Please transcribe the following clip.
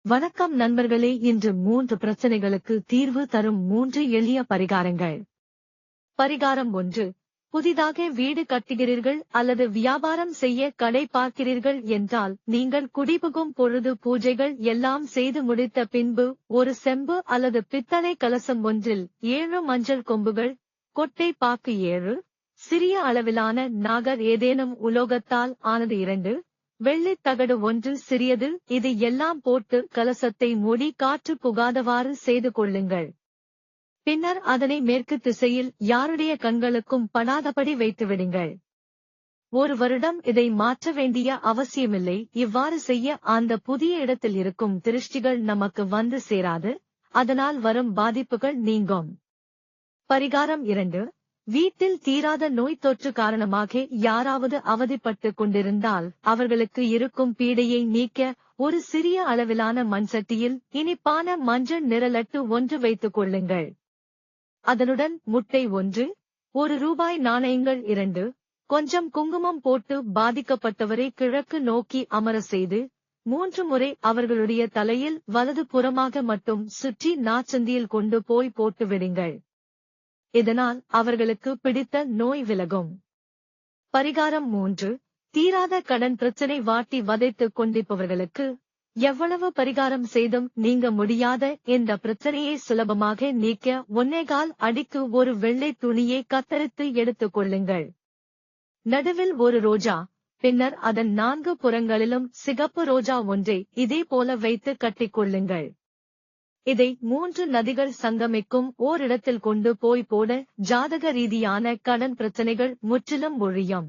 வணக்கம் நண்பர்களே, இன்று 3 பிரச்சனைகளுக்கு தீர்வு தரும் 3 எளிய பரிகாரங்கள். பரிகாரம் 1. புதிதாக வீடு கட்டுகிறீர்கள் அல்லது வியாபாரம் செய்ய கடை பார்க்கிறீர்கள் என்றால், நீங்கள் குடிபுகும் பொழுது பூஜைகள் எல்லாம் செய்து முடித்த பின்பு ஒரு செம்பு அல்லது பித்தளை கலசம் ஒன்றில் 7 மஞ்சள் கொம்புகள், கொட்டை பாக்கு 7, சிறிய அளவிலான நாகர் ஏதேனும் உலோகத்தால் ஆனது 2, வெள்ளித் தகடு 1 சிறியது, இது எல்லாம் போட்டு கலசத்தை மூடி காற்று புகாதவாறு செய்து கொள்ளுங்கள். பின்னர் அதனை மேற்கு திசையில் யாருடைய கண்களுக்கும் படாதபடி வைத்துவிடுங்கள். 1 வருடம் இதை மாற்ற வேண்டிய அவசியமில்லை. இவ்வாறு செய்ய அந்த புதிய இடத்தில் இருக்கும் திருஷ்டிகள் நமக்கு வந்து சேராது, அதனால் வரும் பாதிப்புகள் நீங்கும். பரிகாரம் 2. வீட்டில் தீராத நோய் தொற்று காரணமாக யாராவது அவதிப்பட்டு கொண்டிருந்தால் அவர்களுக்கு இருக்கும் பீடையை நீக்க ஒரு சிறிய அளவிலான மண்சட்டியில் இனிப்பான மஞ்சள் நிற லட்டு 1 வைத்துக் கொள்ளுங்கள். அதனுடன் முட்டை 1, ₹1 நாணயங்கள் 2, கொஞ்சம் குங்குமம் போட்டு பாதிக்கப்பட்டவரை கிழக்கு நோக்கி அமர செய்து 3 முறை அவர்களுடைய தலையில் வலது புறமாக மட்டும் சுற்றி நாச்சந்தியில் கொண்டு போய் போட்டு விடுங்கள். இதனால் அவர்களுக்கு பிடித்த நோய் விலகும். பரிகாரம் 3. தீராத கடன் பிரச்சனை வாட்டி வதைத்துக் கொண்டிருப்பவர்களுக்கு எவ்வளவு பரிகாரம் செய்தும் நீங்க முடியாத இந்த பிரச்சனையை சுலபமாக நீக்க 1/4 அடிக்கு ஒரு வெள்ளை துணியை கத்தரித்து எடுத்துக் கொள்ளுங்கள். நடுவில் ஒரு ரோஜா, பின்னர் அதன் 4 புறங்களிலும் சிகப்பு ரோஜா ஒன்றை இதே போல வைத்து கட்டிக்கொள்ளுங்கள். இதை 3 நதிகள் சங்கமிக்கும் ஓரிடத்தில் கொண்டு போய் போட ஜாதக ரீதியான கடன் பிரச்சனைகள் முற்றிலும் ஒழியும்.